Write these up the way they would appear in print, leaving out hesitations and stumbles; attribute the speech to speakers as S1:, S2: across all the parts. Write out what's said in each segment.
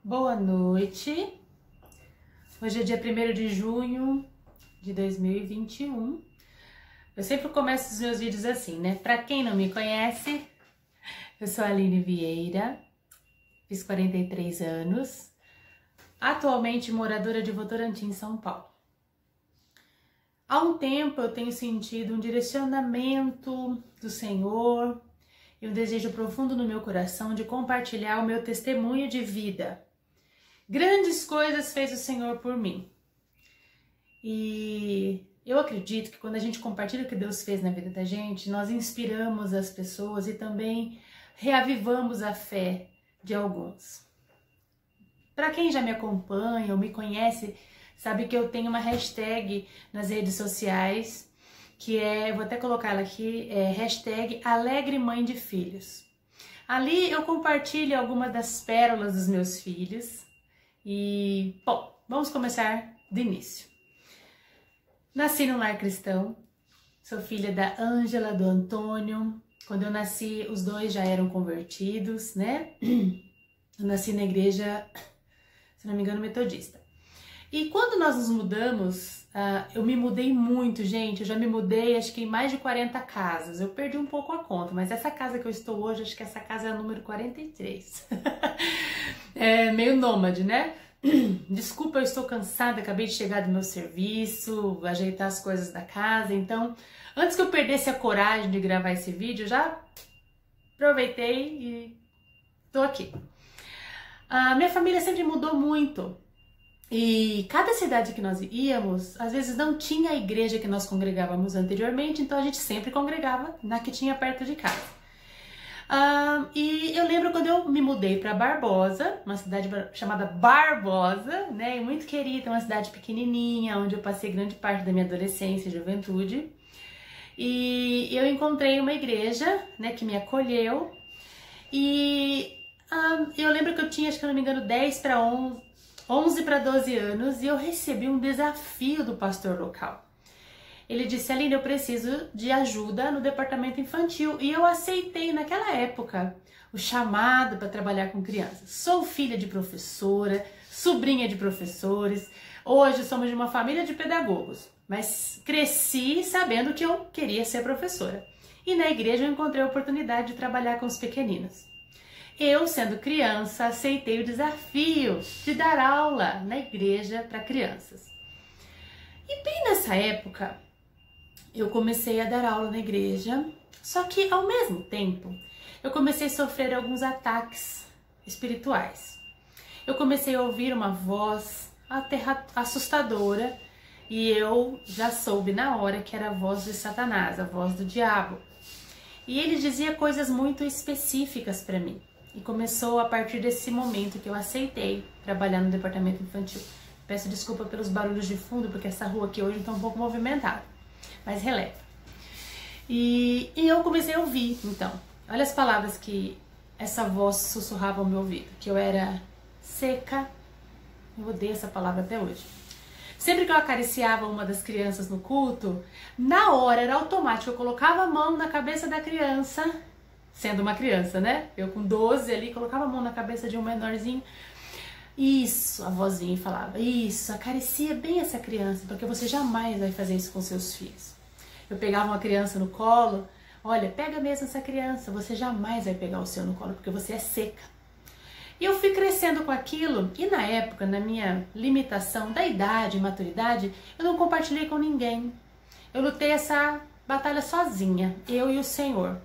S1: Boa noite. Hoje é dia 1º de junho de 2021. Eu sempre começo os meus vídeos assim, né? Pra quem não me conhece, eu sou a Aline Vieira, fiz 43 anos, atualmente moradora de Votorantim, São Paulo. Há um tempo eu tenho sentido um direcionamento do Senhor e um desejo profundo no meu coração de compartilhar o meu testemunho de vida. Grandes coisas fez o Senhor por mim. E eu acredito que quando a gente compartilha o que Deus fez na vida da gente, nós inspiramos as pessoas e também reavivamos a fé de alguns. Para quem já me acompanha ou me conhece, sabe que eu tenho uma hashtag nas redes sociais, que é, vou até colocar ela aqui, hashtag Alegre Mãe de Filhos. Ali eu compartilho algumas das pérolas dos meus filhos. E, bom, vamos começar do início. Nasci num lar cristão, sou filha da Ângela, do Antônio. Quando eu nasci, os dois já eram convertidos, né? Eu nasci na igreja, se não me engano, metodista. E quando nós nos mudamos, eu me mudei muito, gente. Eu já me mudei, acho que em mais de 40 casas. Eu perdi um pouco a conta, mas essa casa que eu estou hoje, acho que essa casa é a número 43. É meio nômade, né? Desculpa, eu estou cansada, acabei de chegar do meu serviço, ajeitar as coisas da casa. Então, antes que eu perdesse a coragem de gravar esse vídeo, já aproveitei e tô aqui. A minha família sempre mudou muito. E cada cidade que nós íamos, às vezes não tinha a igreja que nós congregávamos anteriormente, então a gente sempre congregava na que tinha perto de casa. E eu lembro quando eu me mudei para Barbosa, uma cidade chamada Barbosa, né, e muito querida, uma cidade pequenininha, onde eu passei grande parte da minha adolescência e juventude. E eu encontrei uma igreja, né, que me acolheu, e eu lembro que eu tinha, acho que eu não me engano, 11 para 12 anos, e eu recebi um desafio do pastor local. Ele disse: Aline, eu preciso de ajuda no departamento infantil. E eu aceitei naquela época o chamado para trabalhar com crianças. Sou filha de professora, sobrinha de professores. Hoje somos de uma família de pedagogos, mas cresci sabendo que eu queria ser professora. E na igreja eu encontrei a oportunidade de trabalhar com os pequeninos. Eu, sendo criança, aceitei o desafio de dar aula na igreja para crianças. E bem nessa época, eu comecei a dar aula na igreja, só que ao mesmo tempo, eu comecei a sofrer alguns ataques espirituais. Eu comecei a ouvir uma voz até assustadora e eu já soube na hora que era a voz de Satanás, a voz do diabo. E ele dizia coisas muito específicas para mim. E começou a partir desse momento que eu aceitei trabalhar no departamento infantil. Peço desculpa pelos barulhos de fundo, porque essa rua aqui hoje está um pouco movimentada, mas releva. E eu comecei a ouvir, então. Olha as palavras que essa voz sussurrava ao meu ouvido. Que eu era seca, eu odeio essa palavra até hoje. Sempre que eu acariciava uma das crianças no culto, na hora era automático, eu colocava a mão na cabeça da criança, sendo uma criança, né? Eu com 12 ali, colocava a mão na cabeça de um menorzinho. Isso, a vozinha falava, isso, acaricia bem essa criança, porque você jamais vai fazer isso com seus filhos. Eu pegava uma criança no colo, olha, pega mesmo essa criança, você jamais vai pegar o seu no colo, porque você é seca. E eu fui crescendo com aquilo, e na época, na minha limitação da idade e maturidade, eu não compartilhei com ninguém. Eu lutei essa batalha sozinha, eu e o Senhor.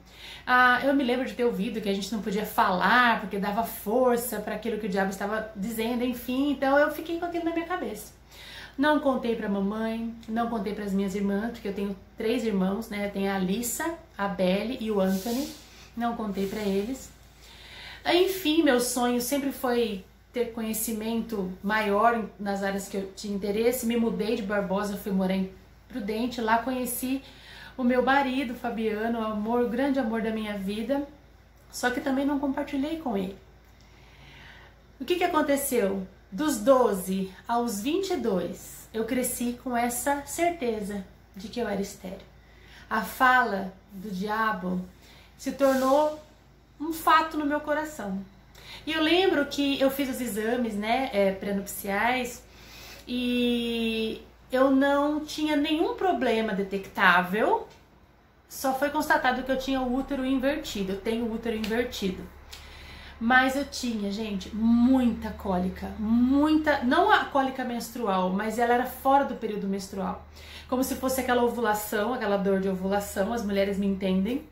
S1: Eu me lembro de ter ouvido que a gente não podia falar porque dava força para aquilo que o diabo estava dizendo, enfim, então eu fiquei com aquilo na minha cabeça. Não contei para a mamãe, não contei para as minhas irmãs, porque eu tenho 3 irmãos, né? Eu tenho a Alissa, a Belle e o Anthony, não contei para eles. Enfim, meu sonho sempre foi ter conhecimento maior nas áreas que eu tinha interesse. Me mudei de Barbosa, fui morar em Prudente, lá conheci o meu marido, Fabiano, o grande amor da minha vida, só que também não compartilhei com ele. O que aconteceu? Dos 12 aos 22, eu cresci com essa certeza de que eu era estéril. A fala do diabo se tornou um fato no meu coração. E eu lembro que eu fiz os exames, né, pré-nupciais, e eu não tinha nenhum problema detectável, só foi constatado que eu tinha o útero invertido, eu tenho o útero invertido. Mas eu tinha, gente, muita cólica, muita, não a cólica menstrual, mas ela era fora do período menstrual. Como se fosse aquela ovulação, aquela dor de ovulação, as mulheres me entendem.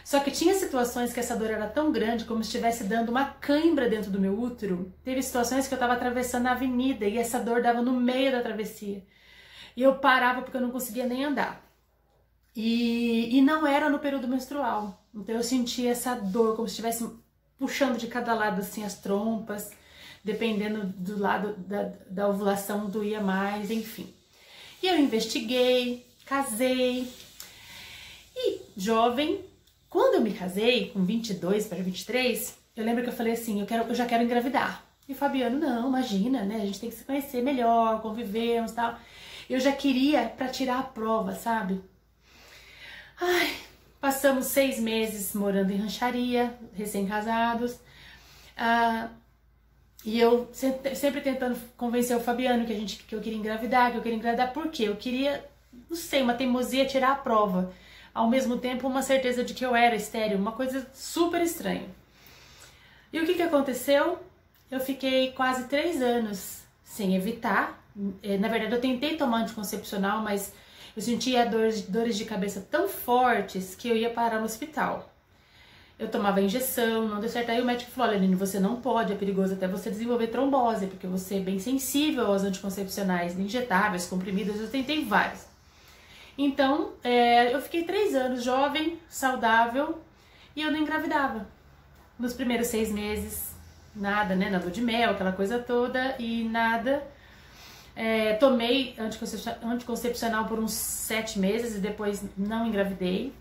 S1: Só que tinha situações que essa dor era tão grande, como se estivesse dando uma cãibra dentro do meu útero. Teve situações que eu estava atravessando a avenida e essa dor dava no meio da travessia. E eu parava porque eu não conseguia nem andar. E não era no período menstrual. Então eu sentia essa dor, como se estivesse puxando de cada lado assim as trompas, dependendo do lado da ovulação doía mais, enfim. E eu investiguei, casei. E jovem, quando eu me casei, com 22 para 23, eu lembro que eu falei assim, eu já quero engravidar. E o Fabiano, não, imagina, né? A gente tem que se conhecer melhor, convivermos e tal. Eu já queria para tirar a prova, sabe? Ai, passamos 6 meses morando em rancharia, recém-casados. E eu sempre tentando convencer o Fabiano que eu queria engravidar, por quê? Eu queria, não sei, uma teimosia, tirar a prova. Ao mesmo tempo, uma certeza de que eu era estéril, uma coisa super estranha. E o que aconteceu? Eu fiquei quase 3 anos sem evitar. Na verdade, eu tentei tomar anticoncepcional, mas eu sentia dores de cabeça tão fortes que eu ia parar no hospital. Eu tomava injeção, não deu certo. Aí o médico falou, olha, Aline, você não pode, é perigoso até você desenvolver trombose, porque você é bem sensível aos anticoncepcionais injetáveis, comprimidos, eu tentei vários. Então, eu fiquei 3 anos jovem, saudável, e eu não engravidava. Nos primeiros 6 meses, nada, né, na lua de mel, aquela coisa toda, e nada. Tomei anticoncepcional por uns 7 meses e depois não engravidei.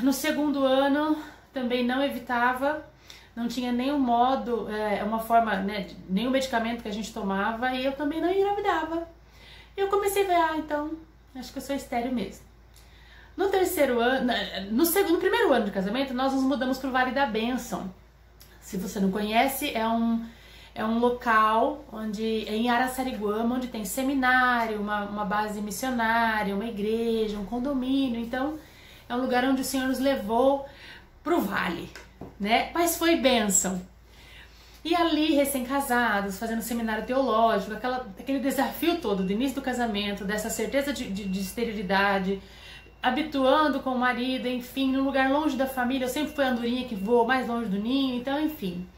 S1: No segundo ano, também não evitava, não tinha nenhum modo, uma forma, né, nenhum medicamento que a gente tomava, e eu também não engravidava. Eu comecei a ver, então, acho que eu sou estéril mesmo. No terceiro ano, no primeiro ano de casamento, nós nos mudamos para o Vale da Bênção. Se você não conhece, é um local em Araçariguama, onde tem seminário, uma base missionária, uma igreja, um condomínio. Então, é um lugar onde o Senhor nos levou para o vale, né? Mas foi bênção. E ali, recém-casados, fazendo seminário teológico, aquele desafio todo do início do casamento, dessa certeza de esterilidade, habituando com o marido, enfim, num lugar longe da família. Eu sempre fui a andorinha que voa mais longe do ninho, então, enfim.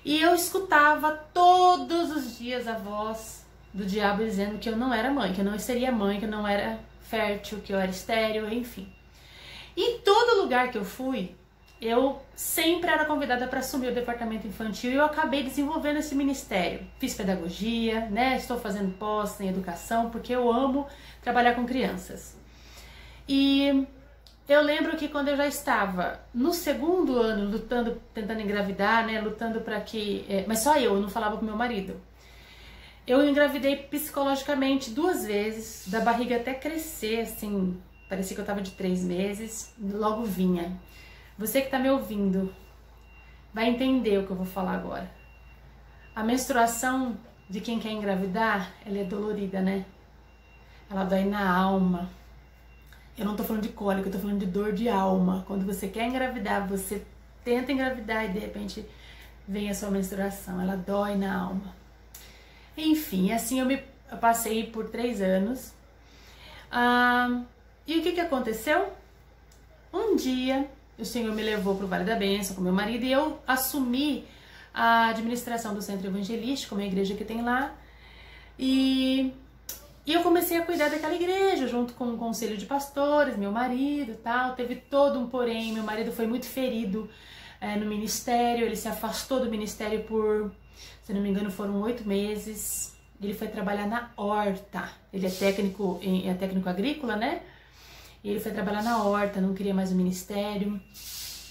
S1: E eu escutava todos os dias a voz do diabo dizendo que eu não era mãe, que eu não seria mãe, que eu não era fértil, que eu era estéril, enfim. E em todo lugar que eu fui, eu sempre era convidada para assumir o departamento infantil e eu acabei desenvolvendo esse ministério. Fiz pedagogia, né? Estou fazendo pós em educação porque eu amo trabalhar com crianças. E eu lembro que quando eu já estava no segundo ano lutando, tentando engravidar, né? Lutando para que... mas só eu não falava com meu marido. Eu engravidei psicologicamente 2 vezes, da barriga até crescer, assim... Parecia que eu tava de 3 meses, logo vinha. Você que tá me ouvindo vai entender o que eu vou falar agora. A menstruação de quem quer engravidar, ela é dolorida, né? Ela dói na alma. Eu não tô falando de cólica, eu tô falando de dor de alma. Quando você quer engravidar, você tenta engravidar e de repente vem a sua menstruação. Ela dói na alma. Enfim, assim eu passei por 3 anos. E o que aconteceu? Um dia, o Senhor me levou para o Vale da Bênção com meu marido e eu assumi a administração do Centro Evangelístico, uma igreja que tem lá. E eu comecei a cuidar daquela igreja, junto com o conselho de pastores, meu marido e tal. Teve todo um porém, meu marido foi muito ferido no ministério, ele se afastou do ministério por, se não me engano, foram 8 meses. Ele foi trabalhar na horta, ele é técnico agrícola, né? E ele foi trabalhar na horta, não queria mais o ministério.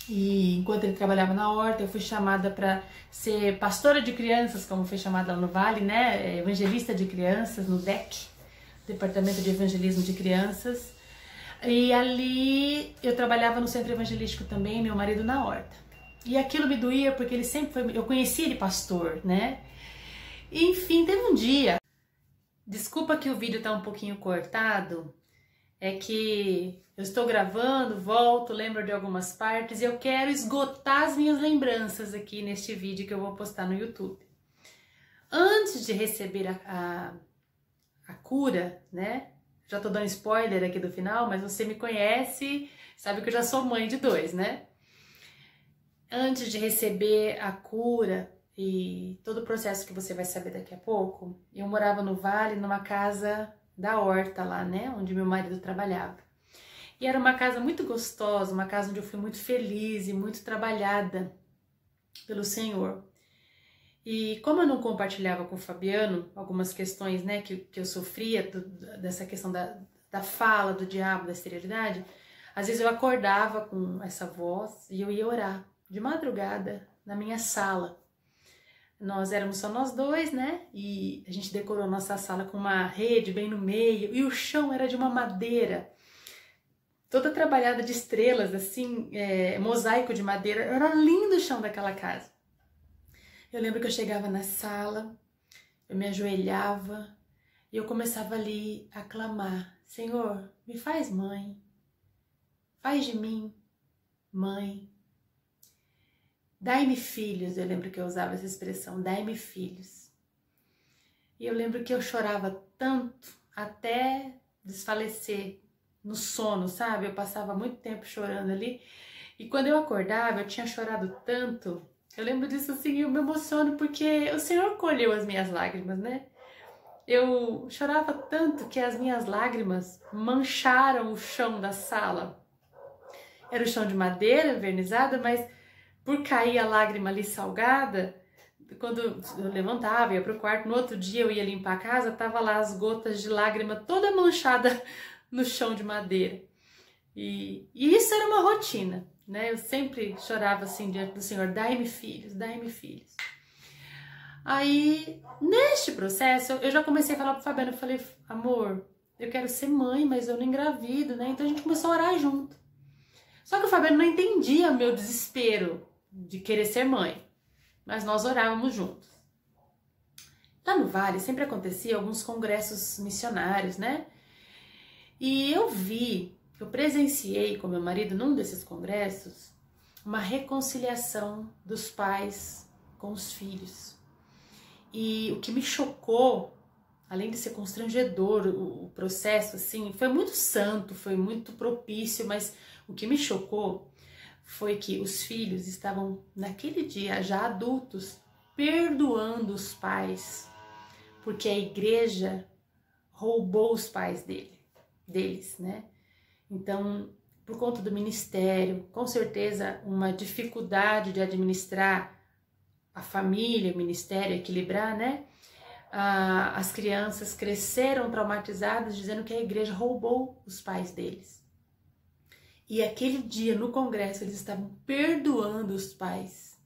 S1: E enquanto ele trabalhava na horta, eu fui chamada para ser pastora de crianças, como foi chamada lá no Vale, né? Evangelista de crianças, no DEC, Departamento de Evangelismo de Crianças. E ali eu trabalhava no centro evangelístico também, meu marido na horta. E aquilo me doía porque ele sempre foi, eu conheci ele pastor, né? E, enfim, teve um dia, desculpa que o vídeo tá um pouquinho cortado, é que eu estou gravando, volto, lembro de algumas partes e eu quero esgotar as minhas lembranças aqui neste vídeo que eu vou postar no YouTube. Antes de receber a cura, né? Já tô dando spoiler aqui do final, mas você me conhece, sabe que eu já sou mãe de 2, né? Antes de receber a cura e todo o processo que você vai saber daqui a pouco, eu morava no Vale, numa casa da horta lá, né? Onde meu marido trabalhava. E era uma casa muito gostosa, uma casa onde eu fui muito feliz e muito trabalhada pelo Senhor. E como eu não compartilhava com o Fabiano algumas questões, né, que eu sofria dessa questão da fala, do diabo, da esterilidade, às vezes eu acordava com essa voz e eu ia orar de madrugada na minha sala. Nós éramos só nós 2, né, e a gente decorou nossa sala com uma rede bem no meio e o chão era de uma madeira toda trabalhada de estrelas, assim, mosaico de madeira. Era lindo o chão daquela casa. Eu lembro que eu chegava na sala, eu me ajoelhava e eu começava ali a clamar: Senhor, me faz mãe, faz de mim mãe. Dai-me filhos, eu lembro que eu usava essa expressão, dai-me filhos. E eu lembro que eu chorava tanto até desfalecer no sono, sabe? Eu passava muito tempo chorando ali. E quando eu acordava, eu tinha chorado tanto. Eu lembro disso assim, eu me emociono porque o Senhor colheu as minhas lágrimas, né? Eu chorava tanto que as minhas lágrimas mancharam o chão da sala. Era o chão de madeira, vernizada, mas por cair a lágrima ali salgada, quando eu levantava, ia pro quarto, no outro dia eu ia limpar a casa, tava lá as gotas de lágrima toda manchada no chão de madeira. E isso era uma rotina, né? Eu sempre chorava assim diante do Senhor: dai-me filhos, dai-me filhos. Aí, neste processo, eu já comecei a falar pro Fabiano, eu falei: amor, eu quero ser mãe, mas eu não engravido, né? Então a gente começou a orar junto. Só que o Fabiano não entendia o meu desespero de querer ser mãe, mas nós orávamos juntos. Lá no Vale sempre acontecia alguns congressos missionários, né? E eu presenciei com meu marido num desses congressos uma reconciliação dos pais com os filhos. E o que me chocou, além de ser constrangedor o processo, assim, foi muito santo, foi muito propício, mas o que me chocou foi que os filhos estavam naquele dia já adultos perdoando os pais, porque a igreja roubou os pais deles, né? Então, por conta do ministério, com certeza uma dificuldade de administrar a família, o ministério, equilibrar, né? As crianças cresceram traumatizadas, dizendo que a igreja roubou os pais deles. E aquele dia, no congresso, eles estavam perdoando os pais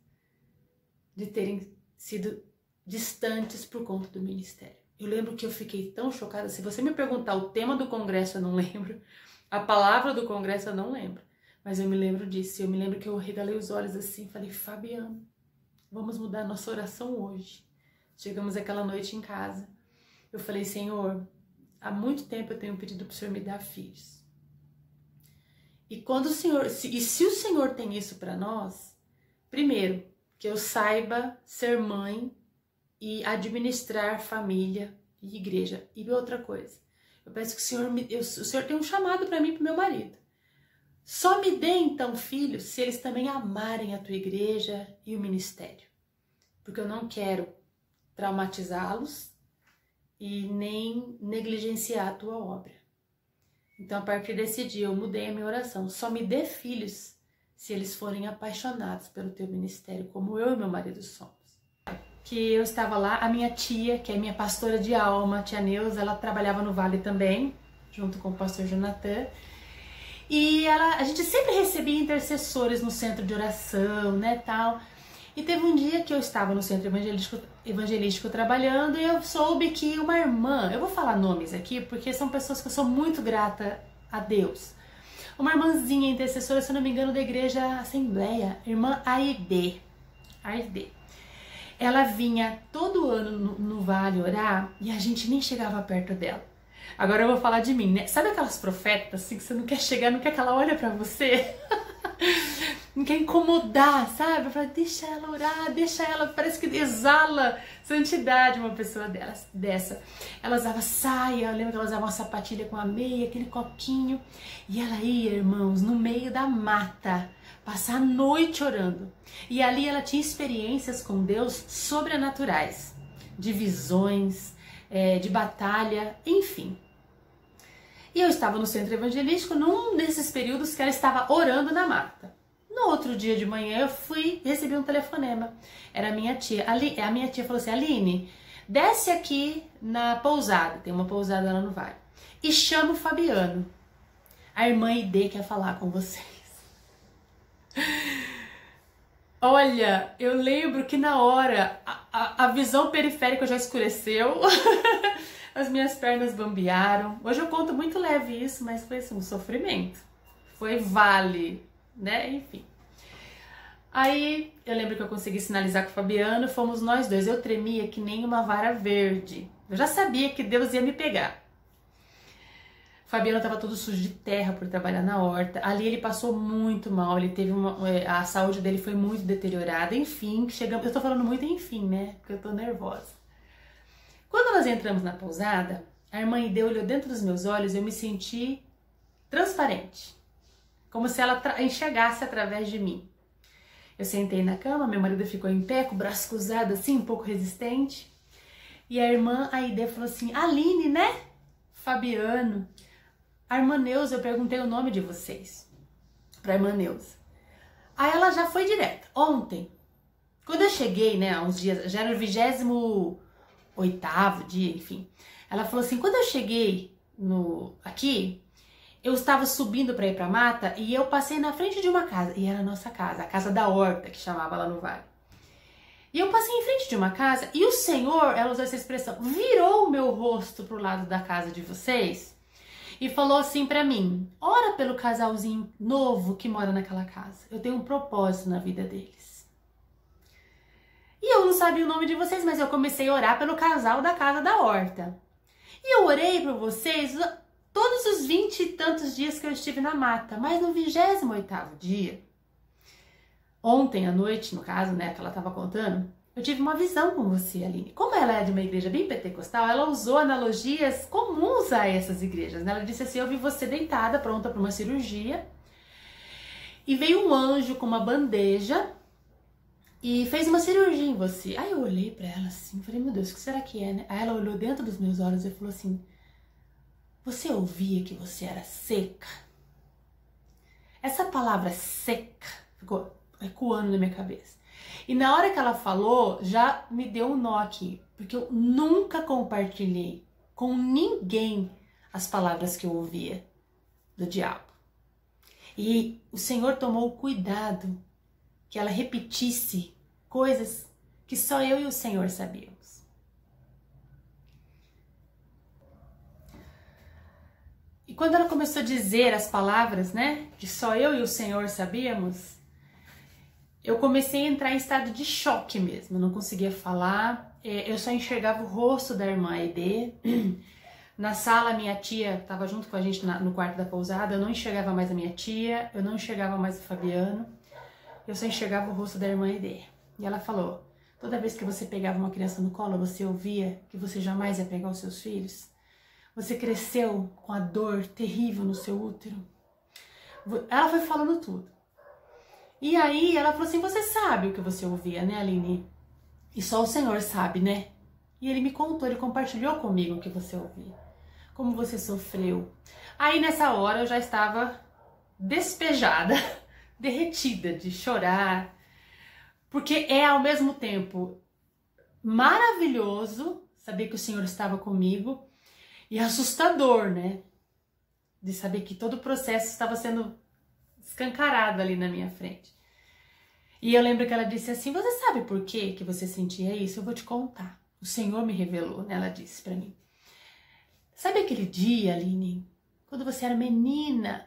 S1: de terem sido distantes por conta do ministério. Eu lembro que eu fiquei tão chocada. Se você me perguntar o tema do congresso, eu não lembro. A palavra do congresso, eu não lembro. Mas eu me lembro disso. Eu me lembro que eu regalei os olhos assim e falei: Fabiano, vamos mudar nossa oração hoje. Chegamos aquela noite em casa. Eu falei: Senhor, há muito tempo eu tenho pedido para o Senhor me dar filhos. E quando o Senhor, se o Senhor tem isso para nós, primeiro, que eu saiba ser mãe e administrar família e igreja. E outra coisa, eu peço que o Senhor tem um chamado para mim e para o meu marido. Só me dê então filhos se eles também amarem a tua igreja e o ministério. Porque eu não quero traumatizá-los e nem negligenciar a tua obra. Então, a partir desse dia, eu mudei a minha oração. Só me dê filhos se eles forem apaixonados pelo teu ministério, como eu e meu marido somos. Que eu estava lá, a minha tia, que é minha pastora de alma, a tia Neuza, ela trabalhava no Vale também, junto com o pastor Jonathan. E a gente sempre recebia intercessores no centro de oração, né, tal. E teve um dia que eu estava no centro evangelístico trabalhando e eu soube que uma irmã, eu vou falar nomes aqui porque são pessoas que eu sou muito grata a Deus. uma irmãzinha intercessora, se eu não me engano, da igreja Assembleia, irmã Aide. Ela vinha todo ano no vale orar e a gente nem chegava perto dela. Agora eu vou falar de mim, né? Sabe aquelas profetas assim que você não quer chegar, não quer que ela olhe pra você? Não quer incomodar, sabe? Fala, deixa ela orar, deixa ela, parece que exala santidade uma pessoa dessa. Ela usava saia, eu lembro que ela usava uma sapatilha com a meia, aquele coquinho. E ela ia, irmãos, no meio da mata, passar a noite orando. E ali ela tinha experiências com Deus sobrenaturais, de visões, de batalha, enfim. E eu estava no centro evangelístico num desses períodos que ela estava orando na mata. No outro dia de manhã eu recebi um telefonema. Era a minha tia. A minha tia falou assim, Aline, desce aqui na pousada, tem uma pousada lá no vale, e chama o Fabiano. A irmã Ide quer falar com vocês. Olha, eu lembro que na hora a visão periférica já escureceu. As minhas pernas bambearam. Hoje eu conto muito leve isso, mas foi assim, um sofrimento. Foi vale, né? Enfim. Aí eu lembro que eu consegui sinalizar com o Fabiano, fomos nós dois. Eu tremia que nem uma vara verde. Eu já sabia que Deus ia me pegar. O Fabiano estava todo sujo de terra por trabalhar na horta. Ali ele passou muito mal, ele teve a saúde dele foi muito deteriorada. Enfim, chegamos. Eu tô falando muito enfim, né? Porque eu tô nervosa. Quando nós entramos na pousada, a irmã Ide olhou dentro dos meus olhos e eu me senti transparente. Como se ela enxergasse através de mim. Eu sentei na cama, meu marido ficou em pé, com o braço cruzado assim, um pouco resistente. E a irmã Aide falou assim, Aline, né? Fabiano. A irmã Neuza, eu perguntei o nome de vocês. Pra irmã Neuza. Aí ela já foi direto. Ontem, quando eu cheguei, né, há uns dias, já era o 28º dia, enfim. Ela falou assim, quando eu cheguei aqui, eu estava subindo para ir para a mata e eu passei na frente de uma casa. E era a nossa casa, a casa da horta, que chamava lá no vale. E eu passei em frente de uma casa e o Senhor, ela usou essa expressão, virou o meu rosto pro lado da casa de vocês e falou assim para mim, ora pelo casalzinho novo que mora naquela casa. Eu tenho um propósito na vida deles. E eu não sabia o nome de vocês, mas eu comecei a orar pelo casal da casa da horta. E eu orei por vocês todos os 20 e tantos dias que eu estive na mata, mas no 28º dia, ontem à noite, no caso, né, que ela estava contando, eu tive uma visão com você, Aline. Como ela é de uma igreja bem pentecostal, ela usou analogias comuns a essas igrejas, né? Ela disse assim, eu vi você deitada, pronta para uma cirurgia, e veio um anjo com uma bandeja e fez uma cirurgia em você. Aí eu olhei para ela assim, falei, meu Deus, o que será que é, né? Aí ela olhou dentro dos meus olhos e falou assim, você ouvia que você era seca? Essa palavra seca ficou ecoando na minha cabeça. E na hora que ela falou, já me deu um nó aqui. Porque eu nunca compartilhei com ninguém as palavras que eu ouvia do diabo. E o Senhor tomou cuidado que ela repetisse coisas que só eu e o Senhor sabíamos. E quando ela começou a dizer as palavras, né, que só eu e o Senhor sabíamos, eu comecei a entrar em estado de choque mesmo. Eu não conseguia falar, eu só enxergava o rosto da irmã Aide. Na sala, minha tia estava junto com a gente no quarto da pousada, eu não enxergava mais a minha tia, eu não enxergava mais o Fabiano, eu só enxergava o rosto da irmã Aide. E ela falou, toda vez que você pegava uma criança no colo, você ouvia que você jamais ia pegar os seus filhos? Você cresceu com a dor terrível no seu útero? Ela foi falando tudo. E aí ela falou assim, você sabe o que você ouvia, né, Aline? E só o Senhor sabe, né? E ele me contou, ele compartilhou comigo o que você ouvia. Como você sofreu. Aí nessa hora eu já estava despejada, derretida de chorar. Porque é ao mesmo tempo maravilhoso saber que o Senhor estava comigo. E assustador, né? De saber que todo o processo estava sendo escancarado ali na minha frente. E eu lembro que ela disse assim, você sabe por que você sentia isso? Eu vou te contar. O Senhor me revelou, né? Ela disse pra mim. Sabe aquele dia, Aline, quando você era menina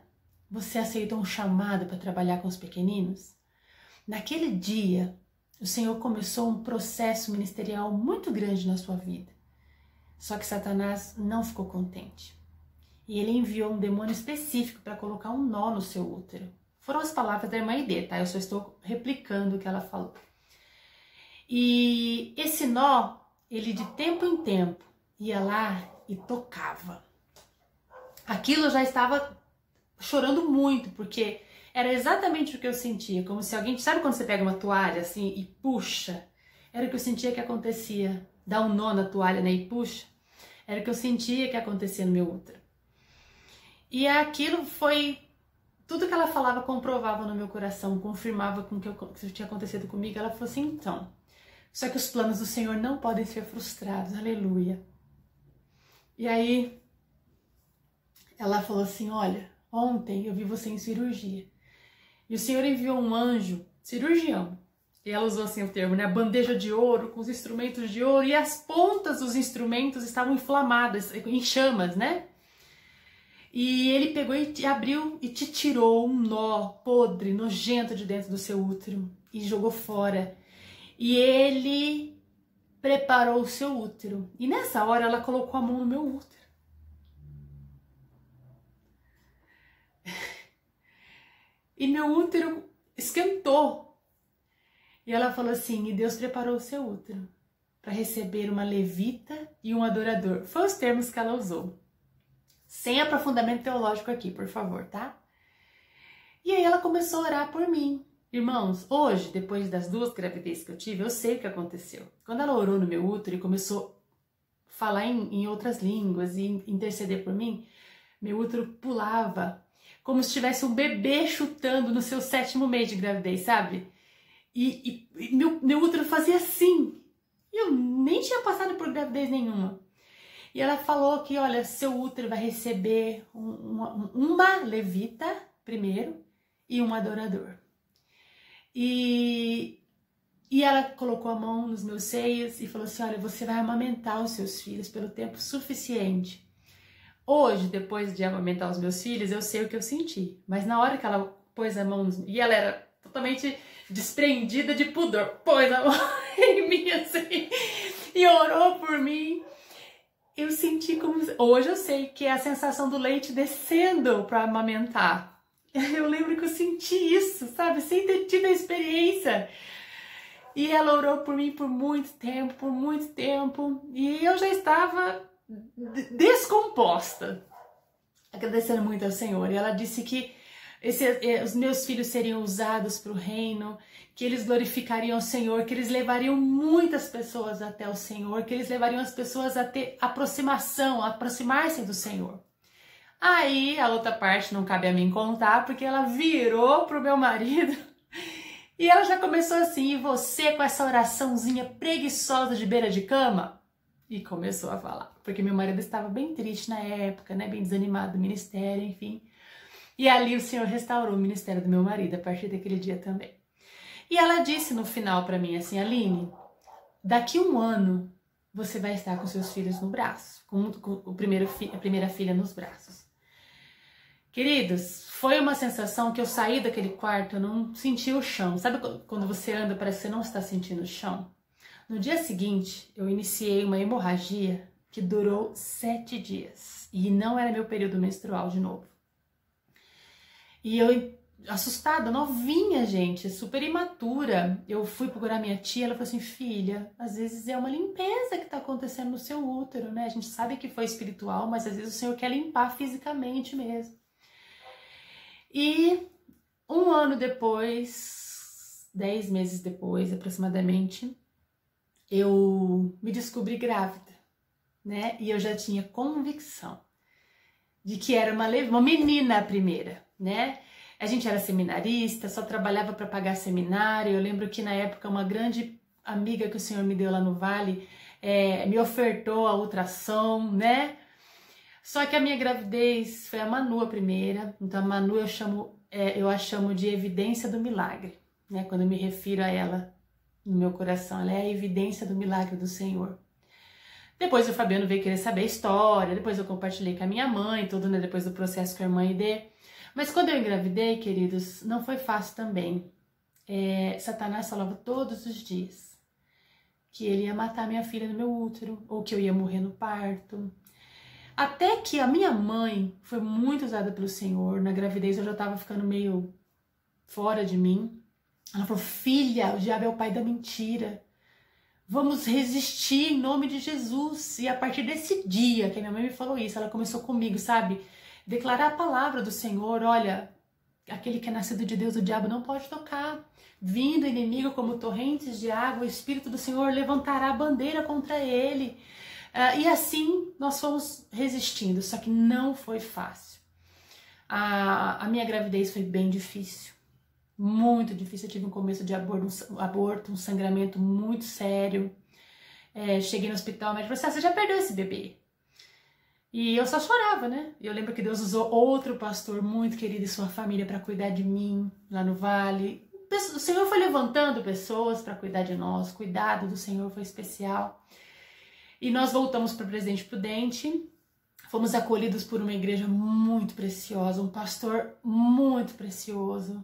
S1: Você aceitou um chamado para trabalhar com os pequeninos? Naquele dia, o Senhor começou um processo ministerial muito grande na sua vida. Só que Satanás não ficou contente. E ele enviou um demônio específico para colocar um nó no seu útero. Foram as palavras da irmã Aide, tá? Eu só estou replicando o que ela falou. E esse nó, ele de tempo em tempo ia lá e tocava. Aquilo eu já estava chorando muito, porque era exatamente o que eu sentia, como se alguém, sabe quando você pega uma toalha assim e puxa? Era o que eu sentia que acontecia, dá um nó na toalha, né, e puxa. Era o que eu sentia que acontecia no meu útero. E aquilo foi, tudo que ela falava comprovava no meu coração, confirmava com o que tinha acontecido comigo. Ela falou assim, então, só que os planos do Senhor não podem ser frustrados, aleluia. E aí, ela falou assim, olha, ontem eu vi você em cirurgia. E o Senhor enviou um anjo, cirurgião. E ela usou assim o termo, né? Bandeja de ouro, com os instrumentos de ouro. E as pontas dos instrumentos estavam inflamadas, em chamas, né? E ele pegou e te abriu e te tirou um nó podre, nojento de dentro do seu útero. E jogou fora. E ele preparou o seu útero. E nessa hora ela colocou a mão no meu útero. E meu útero esquentou. E ela falou assim, e Deus preparou o seu útero para receber uma levita e um adorador. Foi os termos que ela usou. Sem aprofundamento teológico aqui, por favor, tá? E aí ela começou a orar por mim. Irmãos, hoje, depois das 2 gravidezes que eu tive, eu sei o que aconteceu. Quando ela orou no meu útero e começou a falar em outras línguas e interceder por mim, meu útero pulava, como se tivesse um bebê chutando no seu 7º mês de gravidez, sabe? E meu útero fazia assim. E eu nem tinha passado por gravidez nenhuma. E ela falou que, olha, seu útero vai receber uma levita primeiro e um adorador. E ela colocou a mão nos meus seios e falou assim, olha, você vai amamentar os seus filhos pelo tempo suficiente. Hoje, depois de amamentar os meus filhos, eu sei o que eu senti. Mas na hora que ela pôs a mão e ela era totalmente desprendida de pudor, pôs a mão em mim assim e orou por mim. Eu senti como... Hoje eu sei que é a sensação do leite descendo para amamentar. Eu lembro que eu senti isso, sabe? Sem ter tido a experiência. E ela orou por mim por muito tempo. E eu já estava descomposta. Agradecendo muito ao Senhor. E ela disse que os meus filhos seriam usados para o reino, que eles glorificariam o Senhor, que eles levariam muitas pessoas até o Senhor, que eles levariam as pessoas a ter aproximação, a aproximar-se do Senhor. Aí a outra parte não cabe a mim contar, porque ela virou pro meu marido e ela já começou assim, e você com essa oraçãozinha preguiçosa de beira de cama? E começou a falar, porque meu marido estava bem triste na época, né, bem desanimado do ministério, enfim. E ali o Senhor restaurou o ministério do meu marido a partir daquele dia também. E ela disse no final para mim assim, Aline, daqui 1 ano você vai estar com seus filhos no braço, com a primeira filha nos braços. Queridos, foi uma sensação que eu saí daquele quarto, eu não senti o chão. Sabe quando você anda, parece que você não está sentindo o chão? No dia seguinte, eu iniciei uma hemorragia que durou 7 dias. E não era meu período menstrual de novo. E eu, assustada, novinha, gente, super imatura, eu fui procurar minha tia, ela falou assim, filha, às vezes é uma limpeza que está acontecendo no seu útero, né? A gente sabe que foi espiritual, mas às vezes o Senhor quer limpar fisicamente mesmo. E 1 ano depois, 10 meses depois aproximadamente, eu me descobri grávida, né? E eu já tinha convicção de que era uma menina a primeira, né? A gente era seminarista, só trabalhava para pagar seminário. Eu lembro que na época uma grande amiga que o Senhor me deu lá no Vale me ofertou a ultrassom, né? Só que a minha gravidez foi a Manu a primeira, então a Manu eu a chamo de evidência do milagre, né? Quando eu me refiro a ela no meu coração, ela é a evidência do milagre do Senhor. Depois o Fabiano veio querer saber a história, depois eu compartilhei com a minha mãe, tudo, né? Depois do processo com a irmã Aide. Mas quando eu engravidei, queridos, não foi fácil também. Satanás falava todos os dias que ele ia matar minha filha no meu útero, ou que eu ia morrer no parto. Até que a minha mãe foi muito usada pelo Senhor. Na gravidez eu já estava ficando meio fora de mim. Ela falou: filha, o diabo é o pai da mentira. Vamos resistir em nome de Jesus. E a partir desse dia que a minha mãe me falou isso, ela começou comigo, sabe? Declarar a palavra do Senhor. Olha, aquele que é nascido de Deus, o diabo não pode tocar. Vindo o inimigo como torrentes de água, o Espírito do Senhor levantará a bandeira contra ele. E assim nós fomos resistindo, só que não foi fácil. A minha gravidez foi bem difícil, muito difícil. Eu tive um começo de aborto, um sangramento muito sério. Cheguei no hospital, o médico falou assim: você já perdeu esse bebê? E eu só chorava, né? E eu lembro que Deus usou outro pastor muito querido e sua família para cuidar de mim lá no vale. O Senhor foi levantando pessoas para cuidar de nós, o cuidado do Senhor foi especial. E nós voltamos para Presidente Prudente, fomos acolhidos por uma igreja muito preciosa, um pastor muito precioso.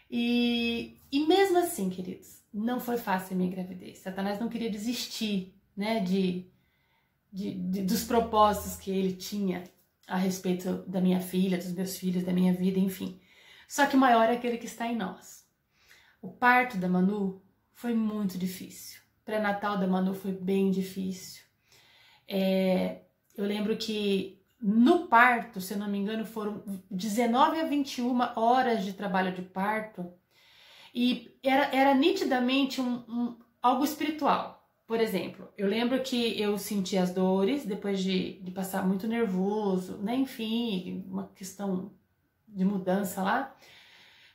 S1: E mesmo assim, queridos, não foi fácil a minha gravidez. Satanás não queria desistir, né, dos propósitos que ele tinha a respeito da minha filha, dos meus filhos, da minha vida, enfim. Só que o maior é aquele que está em nós. O parto da Manu foi muito difícil. O pré-natal da Manu foi bem difícil. Eu lembro que no parto, se eu não me engano, foram 19 a 21 horas de trabalho de parto. E era nitidamente algo espiritual. Por exemplo, eu lembro que eu senti as dores depois de passar muito nervoso, né? Enfim, uma questão de mudança lá.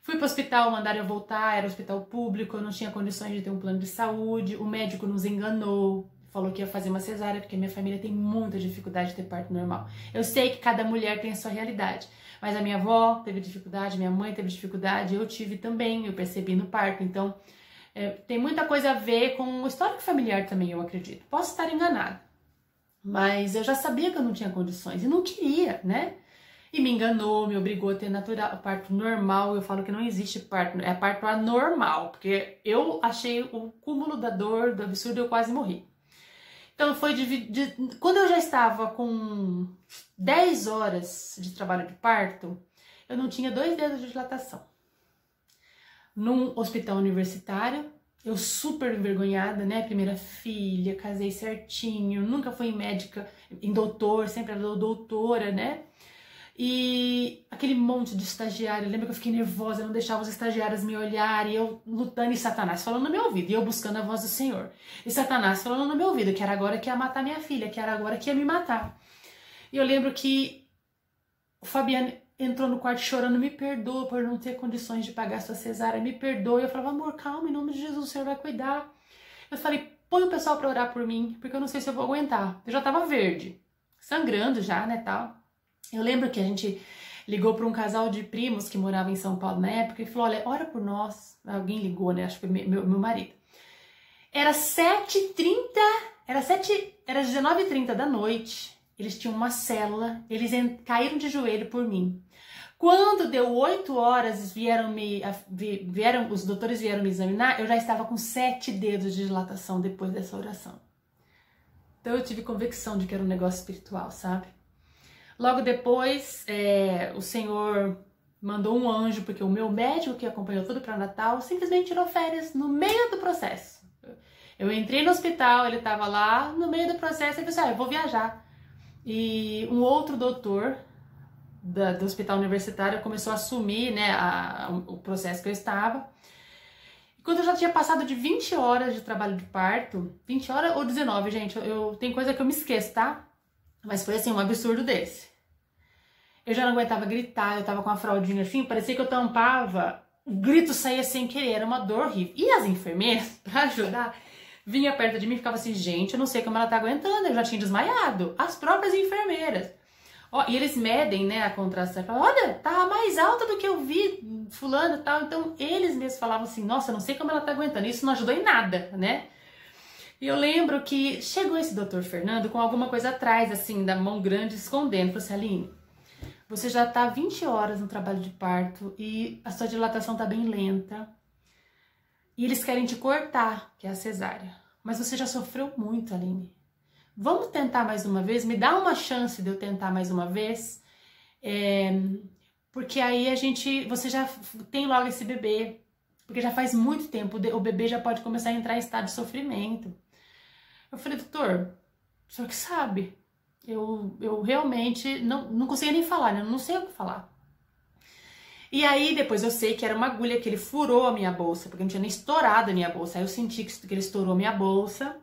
S1: Fui para o hospital, mandaram eu voltar, era um hospital público, eu não tinha condições de ter um plano de saúde, o médico nos enganou, falou que ia fazer uma cesárea, porque minha família tem muita dificuldade de ter parto normal. Eu sei que cada mulher tem a sua realidade, mas a minha avó teve dificuldade, minha mãe teve dificuldade, eu tive também, eu percebi no parto. Então, tem muita coisa a ver com o histórico familiar também, eu acredito. Posso estar enganada, mas eu já sabia que eu não tinha condições e não queria, né? E me enganou, me obrigou a ter parto normal. Eu falo que não existe parto, é parto anormal, porque eu achei o cúmulo da dor, do absurdo, eu quase morri. Então foi quando eu já estava com 10 horas de trabalho de parto, eu não tinha 2 dedos de dilatação. Num hospital universitário, eu super envergonhada, né? Primeira filha, casei certinho, nunca fui em doutor, sempre era doutora, né? E aquele monte de estagiário, lembra que eu fiquei nervosa, não deixava os estagiários me olharem, e eu lutando, e Satanás falando no meu ouvido, e eu buscando a voz do Senhor. E Satanás falando no meu ouvido, que era agora que ia matar minha filha, que era agora que ia me matar. E eu lembro que o Fabiano entrou no quarto chorando: me perdoa por não ter condições de pagar sua cesárea, me perdoa. E eu falava: amor, calma, em nome de Jesus, o Senhor vai cuidar. Eu falei: põe o pessoal pra orar por mim, porque eu não sei se eu vou aguentar. Eu já tava verde, sangrando já, né, tal. Eu lembro que a gente ligou para um casal de primos que morava em São Paulo na época e falou: olha, ora por nós. Alguém ligou, né? Acho que foi meu marido. Era 7h30, era 19h30 da noite. Eles tinham uma célula, eles caíram de joelho por mim. Quando deu 8 horas, os doutores vieram me examinar, eu já estava com 7 dedos de dilatação depois dessa oração. Então eu tive convicção de que era um negócio espiritual, sabe? Logo depois, o Senhor mandou um anjo, porque o meu médico que acompanhou tudo para Natal simplesmente tirou férias no meio do processo. Eu entrei no hospital, ele estava lá, no meio do processo, ele disse: eu vou viajar. E um outro doutor do hospital universitário começou a assumir, né, o processo que eu estava. E quando eu já tinha passado de 20 horas de trabalho de parto, 20 horas ou 19, gente, tem coisa que eu me esqueço, tá? Mas foi assim, um absurdo desse. Eu já não aguentava gritar, eu tava com a fraldinha assim, parecia que eu tampava, o grito saía sem querer, era uma dor horrível. E as enfermeiras, pra ajudar, vinha perto de mim e ficava assim: gente, eu não sei como ela tá aguentando, eu já tinha desmaiado. As próprias enfermeiras. E eles medem, né, a contração, falam: olha, tá mais alta do que eu vi, fulano e tal. Então eles mesmos falavam assim: nossa, eu não sei como ela tá aguentando. Isso não ajudou em nada, né? E eu lembro que chegou esse doutor Fernando com alguma coisa atrás, assim, da mão grande, escondendo. Falei assim: Aline, você já tá 20 horas no trabalho de parto e a sua dilatação tá bem lenta. E eles querem te cortar, que é a cesárea. Mas você já sofreu muito, Aline. Vamos tentar mais uma vez? Me dá uma chance de eu tentar mais uma vez? Porque aí você já tem logo esse bebê. Porque já faz muito tempo, o bebê já pode começar a entrar em estado de sofrimento. Eu falei, doutor, o senhor que sabe. Eu realmente não conseguia nem falar, né? Eu não sei o que falar. E aí, depois eu sei que era uma agulha que ele furou a minha bolsa, porque não tinha nem estourado a minha bolsa. Aí eu senti que ele estourou a minha bolsa.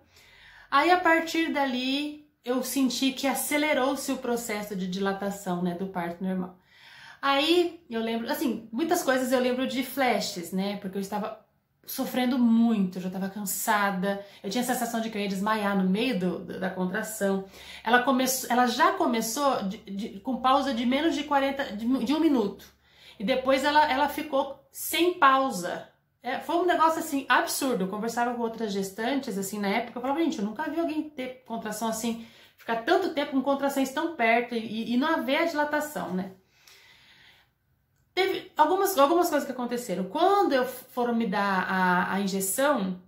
S1: Aí, a partir dali, eu senti que acelerou-se o processo de dilatação, né, do parto normal. Aí, eu lembro, assim, muitas coisas eu lembro de flashes, né, porque eu estava sofrendo muito, eu já estava cansada, eu tinha a sensação de que eu ia desmaiar no meio da contração. Ela já começou com pausa de menos de 1 minuto. E depois ela ficou sem pausa. Foi um negócio assim absurdo. Eu conversava com outras gestantes assim na época. Eu falava, gente, eu nunca vi alguém ter contração assim, ficar tanto tempo com contrações tão perto e não haver a dilatação, né? Teve algumas coisas que aconteceram. Quando foram me dar a injeção,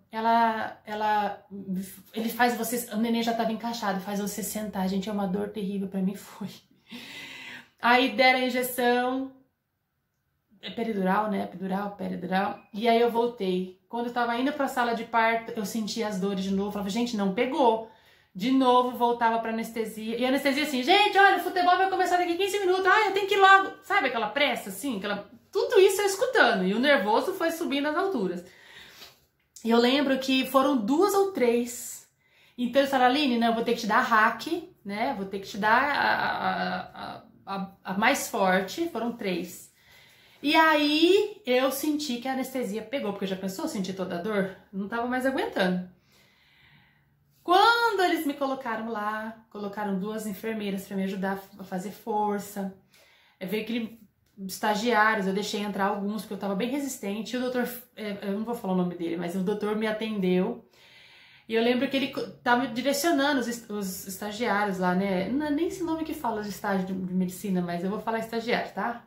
S1: ele faz você, o neném já estava encaixado, faz você sentar. Gente, é uma dor terrível, pra mim foi. Aí deram a injeção. É peridural, né? Peridural. E aí eu voltei. Quando eu tava indo pra sala de parto, eu senti as dores de novo. Eu falava, gente, não pegou. De novo, voltava pra anestesia. E a anestesia assim, gente, olha, o futebol vai começar daqui 15 minutos. Ah, eu tenho que ir logo. Sabe aquela pressa, assim? Tudo isso eu escutando. E o nervoso foi subindo as alturas. E eu lembro que foram 2 ou 3. Então, eu falei, Aline, né, eu vou ter que te dar a hack, né? Vou ter que te dar a mais forte. Foram 3. E aí eu senti que a anestesia pegou, porque já pensou, eu senti toda a dor? Não tava mais aguentando. Quando eles me colocaram lá, colocaram 2 enfermeiras para me ajudar a fazer força. Veio aquele estagiários, eu deixei entrar alguns, porque eu tava bem resistente. E o doutor, eu não vou falar o nome dele, mas o doutor me atendeu. E eu lembro que ele tava direcionando os estagiários lá, né? Não é nem esse nome que fala de estágio de medicina, mas eu vou falar estagiário, tá?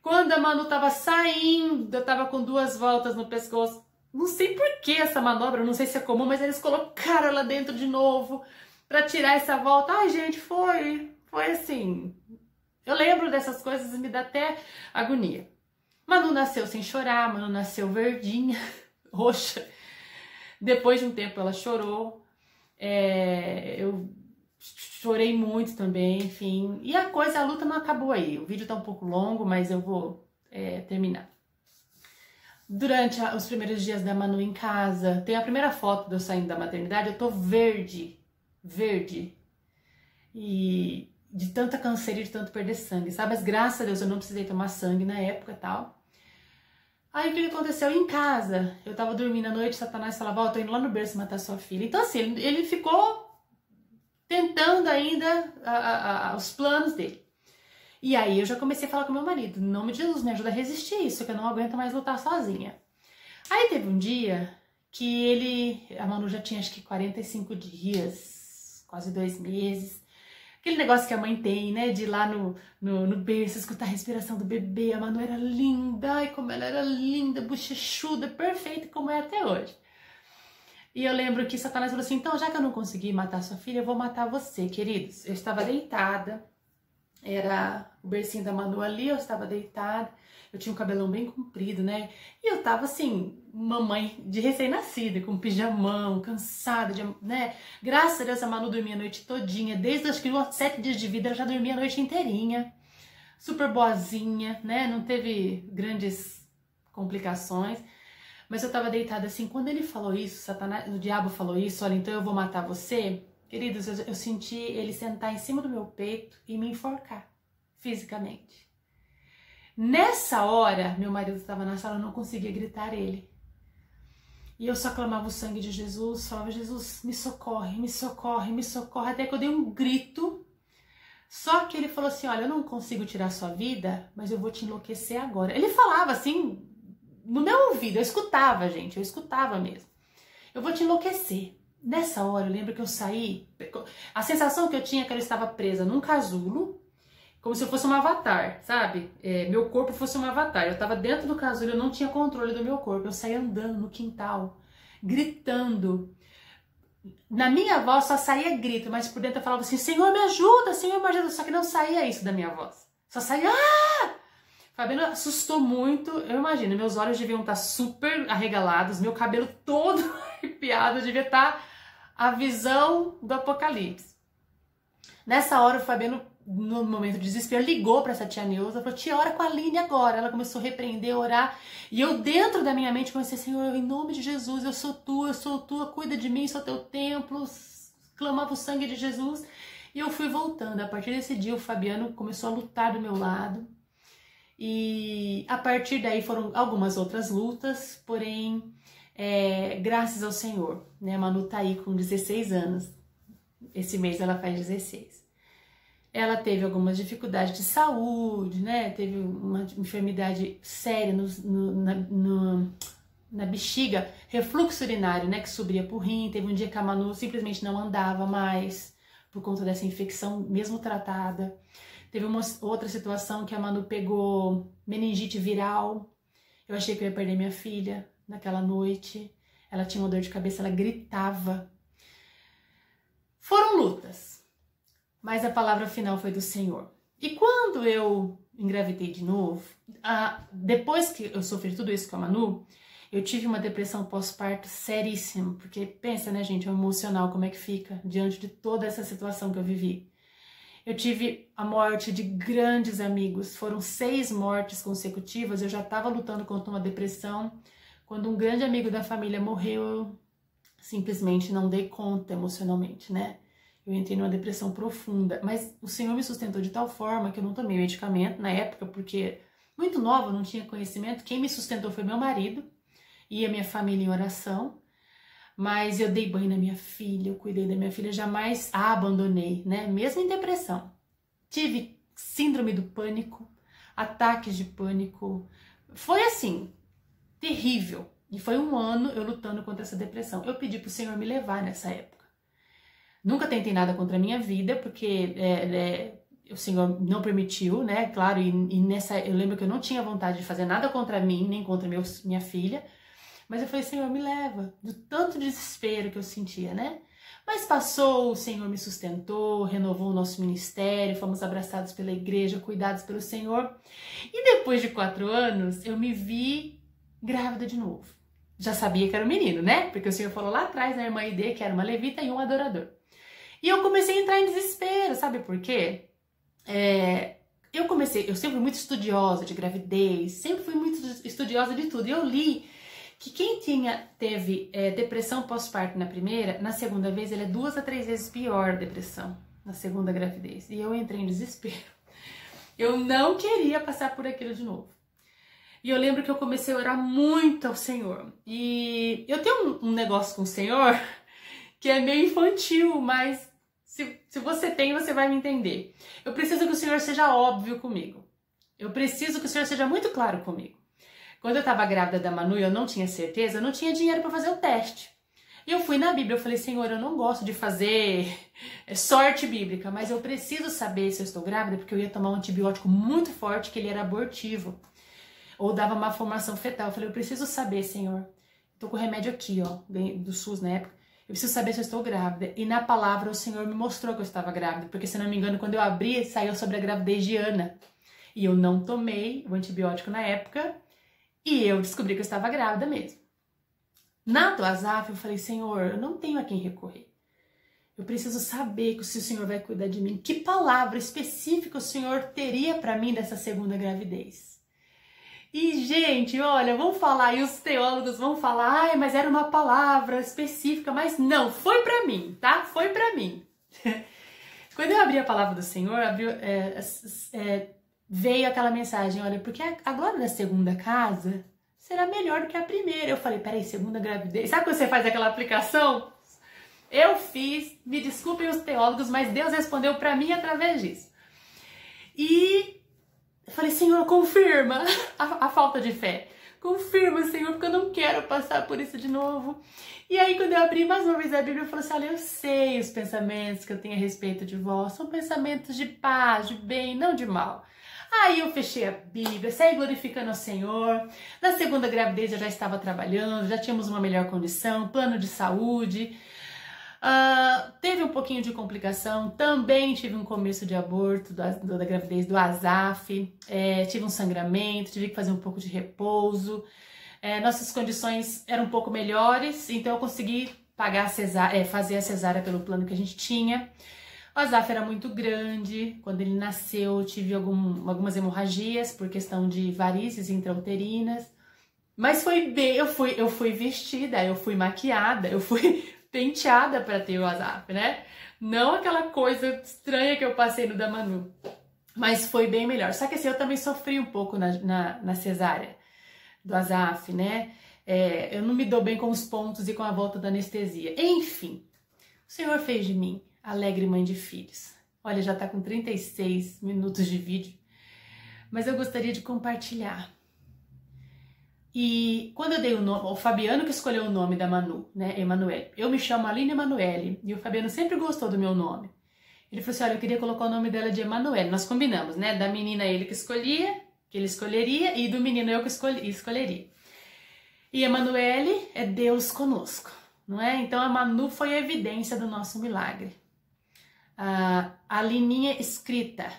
S1: Quando a Manu tava saindo, eu tava com 2 voltas no pescoço. Não sei por que essa manobra, não sei se é comum, mas eles colocaram ela dentro de novo pra tirar essa volta. Ai, gente, foi assim. Eu lembro dessas coisas e me dá até agonia. Manu nasceu sem chorar, Manu nasceu verdinha, roxa. Depois de um tempo ela chorou. Eu chorei muito também, enfim. E a luta não acabou aí. O vídeo tá um pouco longo, mas eu vou terminar. Durante os primeiros dias da Manu em casa, tem a primeira foto de eu saindo da maternidade, eu tô verde. E de tanta canseira e de tanto perder sangue, sabe? Mas graças a Deus eu não precisei tomar sangue na época e tal. Aí o que aconteceu? Em casa, eu tava dormindo à noite, Satanás falava, ó, tô indo lá no berço matar sua filha. Então assim, ele ficou tentando ainda os planos dele. E aí eu já comecei a falar com meu marido, em nome de Jesus, me ajuda a resistir isso, que eu não aguento mais lutar sozinha. Aí teve um dia que a Manu já tinha acho que 45 dias, quase 2 meses. Aquele negócio que a mãe tem, né, de ir lá no berço, escutar a respiração do bebê. A Manu era linda, ai como ela era linda, bochechuda, perfeita como é até hoje. E eu lembro que Satanás falou assim, então já que eu não consegui matar sua filha, eu vou matar você, queridos. Eu estava deitada. Era o bercinho da Manu ali, eu estava deitada, eu tinha um cabelão bem comprido, né? E eu tava assim, mamãe de recém-nascida, com pijamão, cansada, né? Graças a Deus a Manu dormia a noite todinha, desde acho que 7 dias de vida ela já dormia a noite inteirinha. Super boazinha, né? Não teve grandes complicações. Mas eu tava deitada assim, quando ele falou isso, Satanás, o diabo falou isso, olha, então eu vou matar você... Queridos, eu senti ele sentar em cima do meu peito e me enforcar, fisicamente. Nessa hora, meu marido estava na sala, eu não conseguia gritar ele. E eu só clamava o sangue de Jesus, falava, Jesus, me socorre, me socorre, me socorre, até que eu dei um grito. Só que ele falou assim, olha, eu não consigo tirar sua vida, mas eu vou te enlouquecer agora. Ele falava assim, no meu ouvido, eu escutava, gente, eu escutava mesmo. Eu vou te enlouquecer. Nessa hora, eu lembro que eu saí, a sensação que eu tinha é que eu estava presa num casulo, como se eu fosse um avatar, sabe? Meu corpo fosse um avatar. Eu tava dentro do casulo, eu não tinha controle do meu corpo. Eu saía andando no quintal, gritando. Na minha voz só saía grito, mas por dentro eu falava assim, Senhor, me ajuda, Senhor, me ajuda. Só que não saía isso da minha voz. Só saía... Ah! Fabiano assustou muito. Eu imagino, meus olhos deviam estar super arregalados, meu cabelo todo arrepiado, devia estar a visão do apocalipse. Nessa hora, o Fabiano, no momento de desespero, ligou para essa tia Neuza, falou, tia, ora com a Aline agora. Ela começou a repreender, orar, e eu dentro da minha mente comecei, Senhor, em nome de Jesus, eu sou tua, cuida de mim, sou teu templo, clamava o sangue de Jesus, e eu fui voltando. A partir desse dia, o Fabiano começou a lutar do meu lado, e a partir daí foram algumas outras lutas, porém, graças ao Senhor, né, a Manu tá aí com 16 anos, esse mês ela faz 16. Ela teve algumas dificuldades de saúde, né? Teve uma enfermidade séria na bexiga, refluxo urinário, né? Que subia pro rim. Teve um dia que a Manu simplesmente não andava mais por conta dessa infecção, mesmo tratada. Teve uma outra situação que a Manu pegou meningite viral. Eu achei que eu ia perder minha filha naquela noite. Ela tinha uma dor de cabeça, ela gritava. Foram lutas, mas a palavra final foi do Senhor. E quando eu engravidei de novo, depois que eu sofri tudo isso com a Manu, eu tive uma depressão pós-parto seríssima, porque pensa, né, gente, o emocional, como é que fica diante de toda essa situação que eu vivi. Eu tive a morte de grandes amigos, foram 6 mortes consecutivas, eu já estava lutando contra uma depressão. Quando um grande amigo da família morreu, eu simplesmente não dei conta emocionalmente, né? Eu entrei numa depressão profunda, mas o Senhor me sustentou de tal forma que eu não tomei medicamento na época, porque muito nova, não tinha conhecimento. Quem me sustentou foi meu marido e a minha família em oração, mas eu dei banho na minha filha, eu cuidei da minha filha, jamais a abandonei, né? Mesmo em depressão. Tive síndrome do pânico, ataques de pânico, foi assim, terrível. E foi um ano eu lutando contra essa depressão. Eu pedi pro Senhor me levar nessa época. Nunca tentei nada contra a minha vida, porque o Senhor não permitiu, né? Claro, e nessa eu lembro que eu não tinha vontade de fazer nada contra mim, nem contra minha filha. Mas eu falei, Senhor, me leva. Do tanto desespero que eu sentia, né? Mas passou, o Senhor me sustentou, renovou o nosso ministério, fomos abraçados pela igreja, cuidados pelo Senhor. E depois de 4 anos, eu me vi grávida de novo. Já sabia que era um menino, né? Porque o Senhor falou lá atrás, na irmã Ide, que era uma levita e um adorador. E eu comecei a entrar em desespero, sabe por quê? Eu sempre fui muito estudiosa de gravidez, sempre fui muito estudiosa de tudo. E eu li que quem teve depressão pós-parto na primeira, na segunda vez, ele é 2 a 3 vezes pior depressão na segunda gravidez. E eu entrei em desespero. Eu não queria passar por aquilo de novo. E eu lembro que eu comecei a orar muito ao Senhor. E eu tenho um negócio com o Senhor que é meio infantil, mas se você tem, você vai me entender. Eu preciso que o Senhor seja óbvio comigo. Eu preciso que o Senhor seja muito claro comigo. Quando eu estava grávida da Manu e eu não tinha certeza, eu não tinha dinheiro para fazer o teste. E eu fui na Bíblia, eu falei, Senhor, eu não gosto de fazer sorte bíblica, mas eu preciso saber se eu estou grávida, porque eu ia tomar um antibiótico muito forte, que ele era abortivo. Ou dava uma formação fetal. Eu falei, eu preciso saber, Senhor. Tô com o remédio aqui, ó, do SUS na época. Eu preciso saber se eu estou grávida. E na palavra o Senhor me mostrou que eu estava grávida. Porque, se não me engano, quando eu abri, saiu sobre a gravidez de Ana. E eu não tomei o antibiótico na época. E eu descobri que eu estava grávida mesmo. Na do Azaf, eu falei, Senhor, eu não tenho a quem recorrer. Eu preciso saber que se o Senhor vai cuidar de mim. Que palavra específica o Senhor teria para mim dessa segunda gravidez? E, gente, olha, vão falar, e os teólogos vão falar, ai, mas era uma palavra específica, mas não, foi pra mim, tá? Foi pra mim. Quando eu abri a palavra do Senhor, veio aquela mensagem, olha, porque a glória da segunda casa será melhor do que a primeira. Eu falei, peraí, segunda gravidez? Sabe quando você faz aquela aplicação? Eu fiz, me desculpem os teólogos, mas Deus respondeu pra mim através disso. E eu falei, Senhor, confirma a falta de fé. Confirma, Senhor, porque eu não quero passar por isso de novo. E aí, quando eu abri mais uma vez a Bíblia, eu falei assim, olha, eu sei os pensamentos que eu tenho a respeito de vós. São pensamentos de paz, de bem, não de mal. Aí eu fechei a Bíblia, saí glorificando ao Senhor. Na segunda gravidez eu já estava trabalhando, já tínhamos uma melhor condição, plano de saúde. Teve um pouquinho de complicação, também tive um começo de aborto da gravidez do Asaf, tive um sangramento, tive que fazer um pouco de repouso. Nossas condições eram um pouco melhores, então eu consegui fazer a cesárea pelo plano que a gente tinha. O Asaf era muito grande, quando ele nasceu eu tive algumas hemorragias por questão de varizes intrauterinas, mas foi bem, eu fui vestida, eu fui maquiada, eu fui penteada para ter o Asaf, né? Não aquela coisa estranha que eu passei no da Manu, mas foi bem melhor. Só que assim, eu também sofri um pouco na cesárea do Asaf, né? Eu não me dou bem com os pontos e com a volta da anestesia. Enfim, o Senhor fez de mim alegre mãe de filhos. Olha, já tá com 36 minutos de vídeo, mas eu gostaria de compartilhar. E quando eu dei o nome, o Fabiano que escolheu o nome da Manu, né, Emanuele. Eu me chamo Aline Emanuele e o Fabiano sempre gostou do meu nome. Ele falou assim, olha, eu queria colocar o nome dela de Emanuele. Nós combinamos, né, da menina ele que escolhia, que ele escolheria, e do menino eu que escolheria. E Emanuele é Deus conosco, não é? Então a Manu foi a evidência do nosso milagre. A lininha escrita,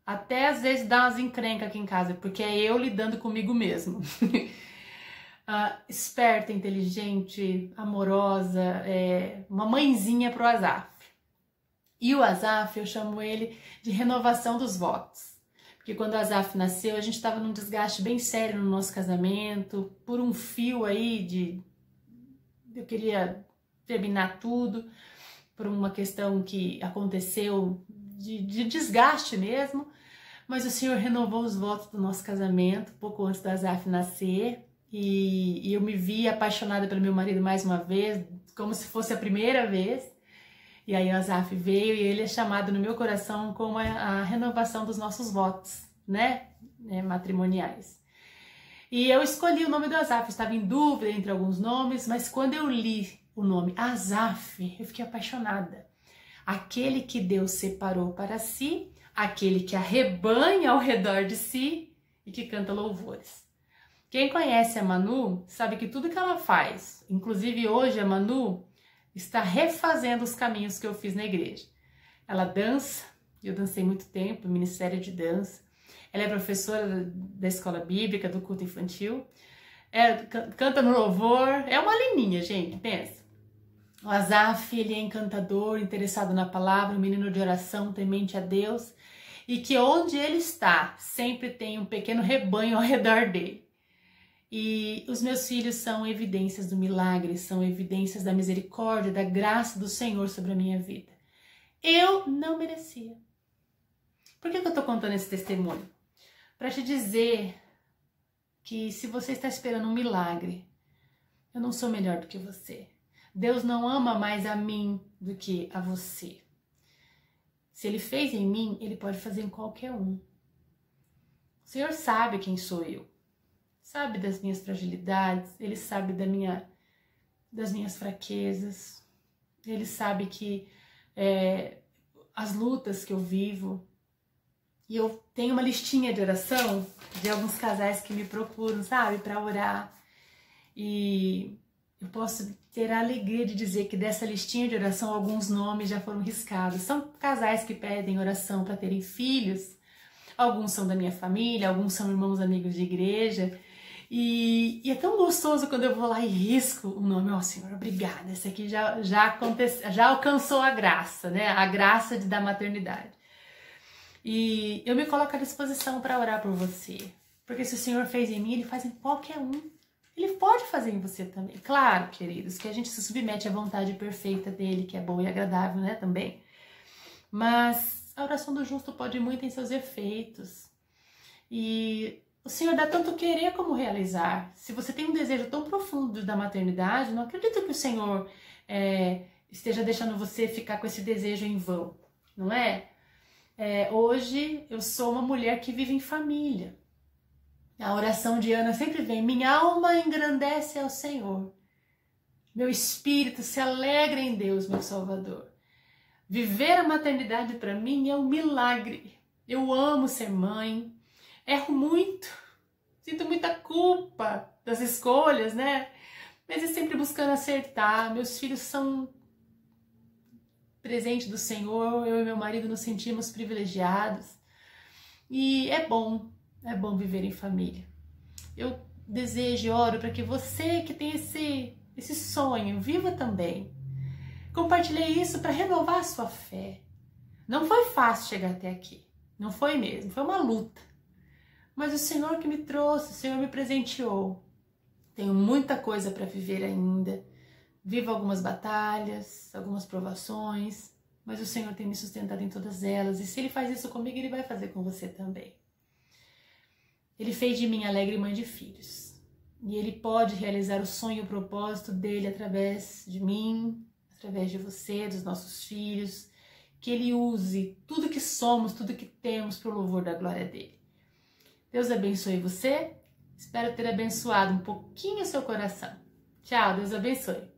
S1: até às vezes dá umas encrencas aqui em casa, porque é eu lidando comigo mesmo. Esperta, inteligente, amorosa, uma mãezinha pro Asaf. E o Asaf, eu chamo ele de renovação dos votos. Porque quando o Asaf nasceu, a gente estava num desgaste bem sério no nosso casamento, por um fio aí eu queria terminar tudo, por uma questão que aconteceu de desgaste mesmo, mas o Senhor renovou os votos do nosso casamento pouco antes do Asaf nascer, e eu me vi apaixonada pelo meu marido mais uma vez, como se fosse a primeira vez, e aí o Asaf veio e ele é chamado no meu coração como a renovação dos nossos votos, né, matrimoniais. E eu escolhi o nome do Asaf, eu estava em dúvida entre alguns nomes, mas quando eu li o nome Asaf, eu fiquei apaixonada. Aquele que Deus separou para si, aquele que arrebanha ao redor de si e que canta louvores. Quem conhece a Manu sabe que tudo que ela faz, inclusive hoje a Manu está refazendo os caminhos que eu fiz na igreja. Ela dança, eu dancei muito tempo, ministério de dança. Ela é professora da escola bíblica, do culto infantil. Canta no louvor, é uma lininha, gente, pensa. O Asaf, ele é encantador, interessado na palavra, um menino de oração, temente a Deus, e que onde ele está, sempre tem um pequeno rebanho ao redor dele. E os meus filhos são evidências do milagre, são evidências da misericórdia, da graça do Senhor sobre a minha vida. Eu não merecia. Por que eu estou contando esse testemunho? Para te dizer que se você está esperando um milagre, eu não sou melhor do que você. Deus não ama mais a mim do que a você. Se Ele fez em mim, Ele pode fazer em qualquer um. O Senhor sabe quem sou eu. Sabe das minhas fragilidades, Ele sabe das minhas fraquezas. Ele sabe que as lutas que eu vivo. E eu tenho uma listinha de oração de alguns casais que me procuram, sabe, para orar. E eu posso ter a alegria de dizer que dessa listinha de oração alguns nomes já foram riscados. São casais que pedem oração para terem filhos. Alguns são da minha família, alguns são irmãos amigos de igreja. E é tão gostoso quando eu vou lá e risco o nome. Ó, Senhor, obrigada. Esse aqui já alcançou a graça, né? A graça da maternidade. E eu me coloco à disposição para orar por você. Porque se o Senhor fez em mim, Ele faz em qualquer um. Ele pode fazer em você também. Claro, queridos, que a gente se submete à vontade perfeita dele, que é boa e agradável, né, também. Mas a oração do justo pode muito em seus efeitos. E o Senhor dá tanto querer como realizar. Se você tem um desejo tão profundo da maternidade, não acredito que o Senhor esteja deixando você ficar com esse desejo em vão, não é? Hoje eu sou uma mulher que vive em família. A oração de Ana sempre vem: minha alma engrandece ao Senhor. Meu espírito se alegra em Deus, meu Salvador. Viver a maternidade para mim é um milagre. Eu amo ser mãe, erro muito, sinto muita culpa das escolhas, né? Mas é sempre buscando acertar. Meus filhos são presente do Senhor, eu e meu marido nos sentimos privilegiados. E é bom viver em família. Eu desejo e oro para que você que tem esse sonho, viva também. Compartilhei isso para renovar a sua fé. Não foi fácil chegar até aqui, não foi mesmo, foi uma luta. Mas o Senhor que me trouxe, o Senhor me presenteou. Tenho muita coisa para viver ainda. Vivo algumas batalhas, algumas provações, mas o Senhor tem me sustentado em todas elas. E se Ele faz isso comigo, Ele vai fazer com você também. Ele fez de mim alegre mãe de filhos. E Ele pode realizar o sonho e o propósito dEle através de mim, através de você, dos nossos filhos. Que Ele use tudo que somos, tudo que temos para o louvor da glória dEle. Deus abençoe você. Espero ter abençoado um pouquinho o seu coração. Tchau, Deus abençoe.